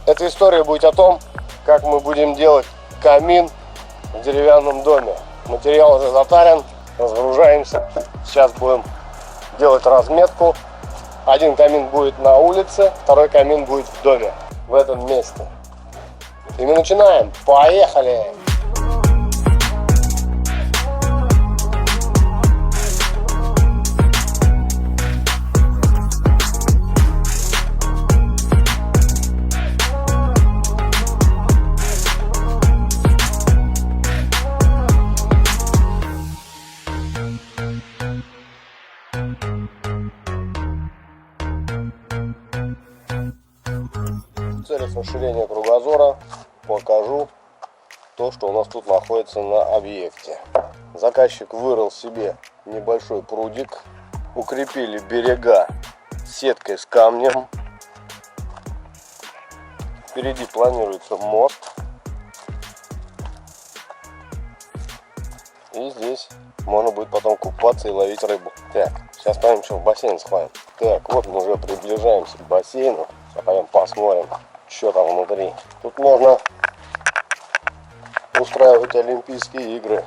Эта история будет о том, как мы будем делать камин в деревянном доме. Материал уже затарен, разгружаемся. Сейчас будем делать разметку. Один камин будет на улице, второй камин будет в доме, в этом месте. И мы начинаем. Поехали! В целях расширения кругозора покажу то, что у нас тут находится на объекте. Заказчик вырыл себе небольшой прудик, укрепили берега сеткой с камнем. Впереди планируется мост. И здесь можно будет потом купаться и ловить рыбу. Так, сейчас пойдем, что в бассейн схватим. Так, вот мы уже приближаемся к бассейну. Сейчас пойдем посмотрим, что там внутри. Тут можно устраивать Олимпийские игры.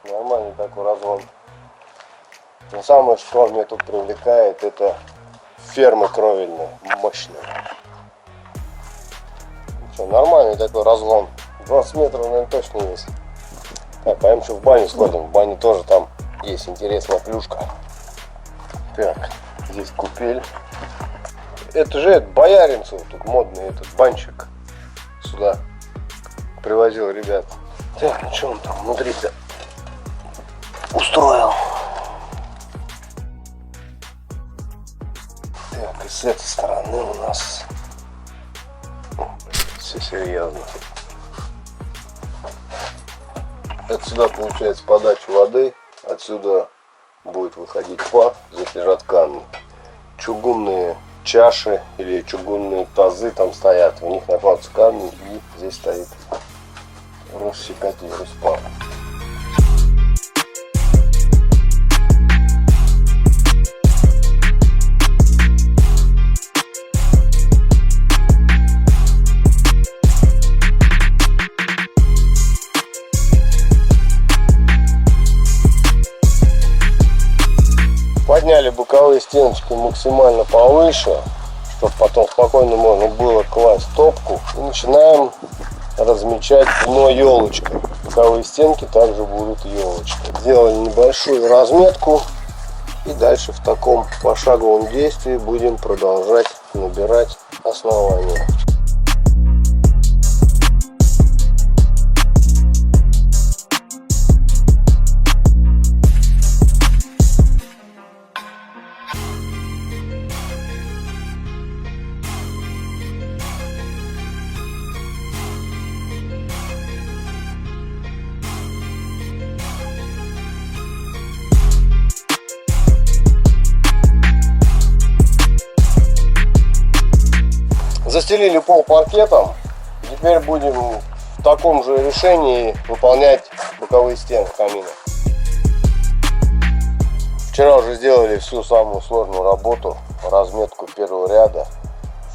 Нормальный такой разгон. Но самое, что меня тут привлекает, это фермы кровельные, мощные. Что, нормальный такой разгон. 20 метров, наверное, точно есть. Так, пойдем, что в баню сходим. В бане тоже там есть интересная плюшка. Так, здесь купель. Это же Бояринцев, тут модный этот банчик сюда привозил ребят. Так, ну что он там внутри-то устроил? Так, и с этой стороны у нас все серьезно. Отсюда получается подача воды, отсюда будет выходить пар, здесь лежат камни. Чугунные чаши или чугунные тазы там стоят, в них накладываются камни, и здесь стоит рассекатель Руспар. Подняли боковые стеночки максимально повыше, чтобы потом спокойно можно было класть топку. И начинаем размечать дно елочкой. Боковые стенки также будут елочкой. Сделали небольшую разметку. И дальше в таком пошаговом действии будем продолжать набирать основание. Застелили пол паркетом. Теперь будем в таком же решении выполнять боковые стены камина. Вчера уже сделали всю самую сложную работу, разметку первого ряда.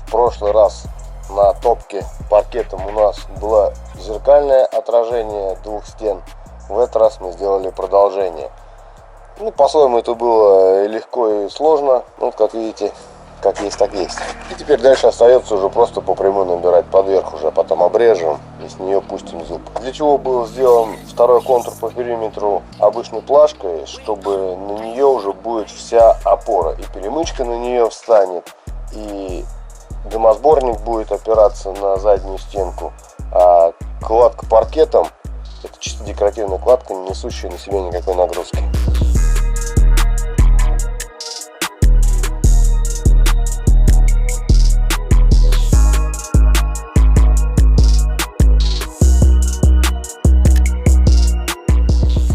В прошлый раз на топке паркетом у нас было зеркальное отражение двух стен. В этот раз мы сделали продолжение. Ну, по-своему это было легко и сложно. Вот как видите, как есть, так есть. И теперь дальше остается уже просто по прямой набирать под верх, уже потом обрежем и с нее пустим зуб. Для чего был сделан второй контур по периметру обычной плашкой, чтобы на нее уже будет вся опора, и перемычка на нее встанет, и дымосборник будет опираться на заднюю стенку, а кладка паркетом — это чисто декоративная кладка, не несущая на себе никакой нагрузки.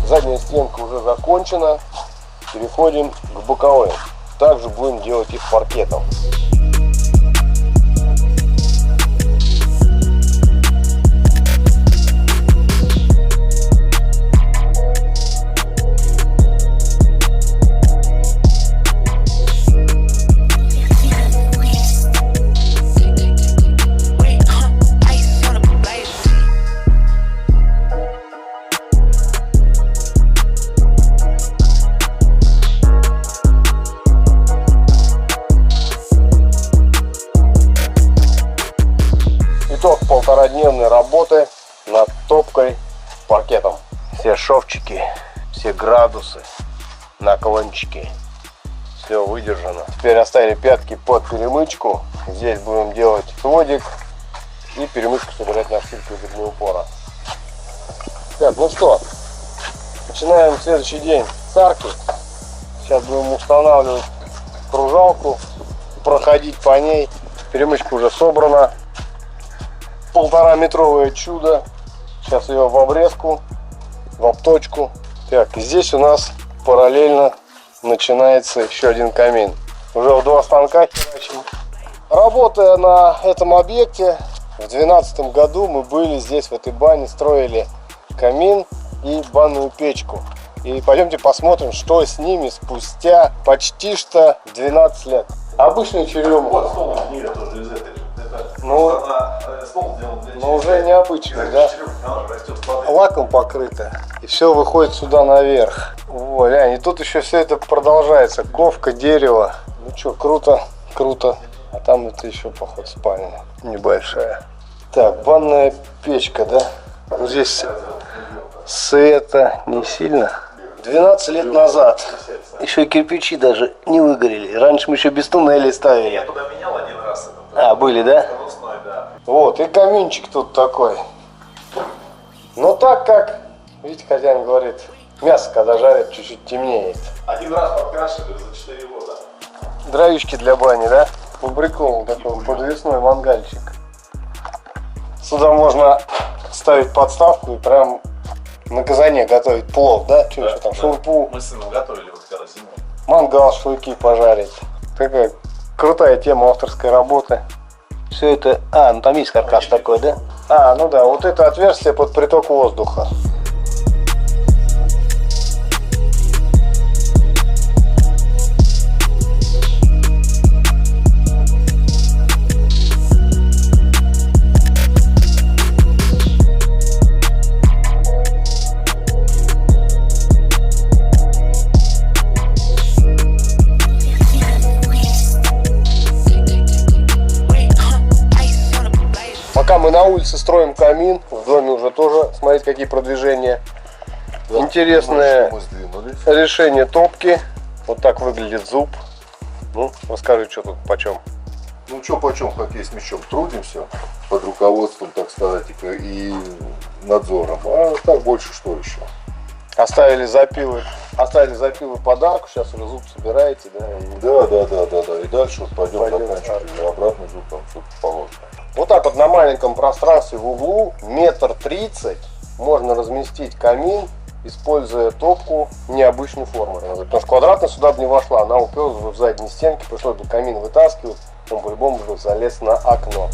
Задняя стенка уже закончена. переходим к боковым. Также будем делать их паркетом. Итог полторадневной работы над топкой паркетом. Все шовчики, все градусы, наклончики, все выдержано. Теперь оставили пятки под перемычку. Здесь будем делать сводик и перемычку собирать на шпильку для упора. Так, ну что, начинаем следующий день с арки. Сейчас будем устанавливать пружалку, проходить по ней. Перемычка уже собрана. 1,5-метровое чудо. Сейчас ее в обрезку, в обточку. Так, и здесь у нас параллельно начинается еще один камин. Уже в 2 станка херачим. Работая на этом объекте, в 2012 году мы были здесь, в этой бане, строили камин и банную печку. И пойдемте посмотрим, что с ними спустя почти что 12 лет. Обычный черемуха. Вот стол гнида тоже из этой. Ну, стол сделан для но уже необычный, да? Лаком покрыто. И все выходит сюда наверх. О, глянь, и тут еще все это продолжается. Ковка, дерево. Ну что, круто, круто. А там это еще, походу, спальня небольшая. Так, банная печка, да? Вот здесь света не сильно. 12 лет назад. Еще кирпичи даже не выгорели. Раньше мы еще без туннелей ставили. Я туда менял один раз. А, были, да? Да. Вот, и каминчик тут такой. Но так как, видите, хозяин говорит, мясо, когда жарят, чуть-чуть темнеет. Один раз подкрашивали за 4 года. Дровишки для бани, да? По приколу такой подвесной мангальчик. Сюда можно ставить подставку и прям на казане готовить плов, да? Что еще там, шурпу. Мы с сыном готовили вот когда зимой. Мангал, шашлыки пожарить. Такая крутая тема авторской работы. Все это... А, ну там есть каркас такой, да? А, ну да, вот это отверстие под приток воздуха. Пока мы на улице строим камин, в доме уже тоже, смотрите, какие продвижения. Да, интересное решение топки. Вот так выглядит зуб. Ну, расскажи, что тут почем. Ну, что почем, хоккей с мячом. Трудимся под руководством, так сказать, и надзором. А так больше что еще? Оставили запилы подарку, сейчас уже зуб собираете, да? Да. И дальше вот пойдем заканчивать. Обратный зуб там что-то положено. Вот так вот на маленьком пространстве в углу, 1,30 м, можно разместить камин, используя топку необычной формы. Потому что квадратно сюда бы не вошла, она уперлась бы в задние стенки, пришлось бы камин вытаскивать, он по-любому бы залез на окно.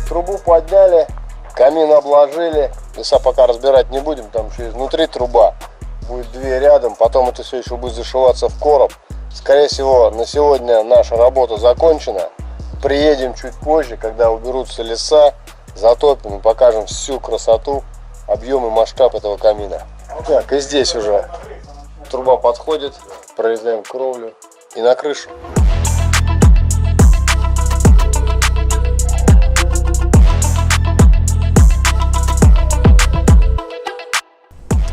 Трубу подняли, камин обложили. Леса пока разбирать не будем, там еще изнутри труба. Будет 2 рядом, потом это все еще будет зашиваться в короб. Скорее всего, на сегодня наша работа закончена. Приедем чуть позже, когда уберутся леса, затопим и покажем всю красоту, объем и масштаб этого камина. Так, и здесь уже труба подходит, прорезаем кровлю и на крышу.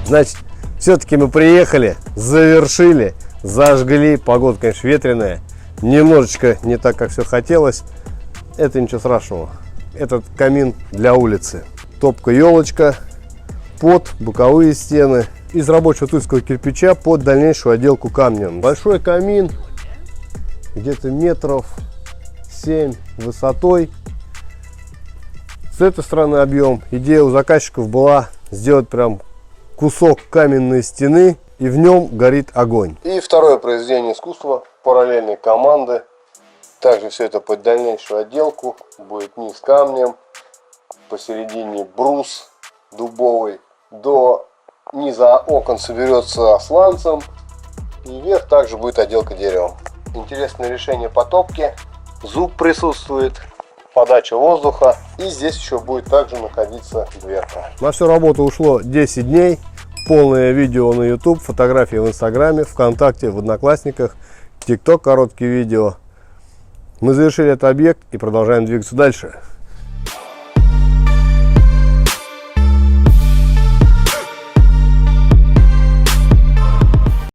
Значит, все-таки мы приехали, завершили, зажгли. Погода, конечно, ветреная. Немножечко не так, как все хотелось. Это ничего страшного. Этот камин для улицы. топка елочка под боковые стены. Из рабочего тульского кирпича под дальнейшую отделку камнем. Большой камин, где-то метров 7 высотой. С этой стороны объем. Идея у заказчиков была сделать прям кусок каменной стены, и в нем горит огонь. И второе произведение искусства параллельной команды. Также все это под дальнейшую отделку. Будет низ камнем, посередине брус дубовый. До низа окон соберется сланцем. И вверх также будет отделка деревом. Интересное решение по топке. Зуб присутствует, подача воздуха. И здесь еще будет также находиться дверка. На всю работу ушло 10 дней. Полное видео на YouTube, фотографии в Инстаграме, ВКонтакте, в Одноклассниках, ТикТок, короткие видео. Мы завершили этот объект и продолжаем двигаться дальше.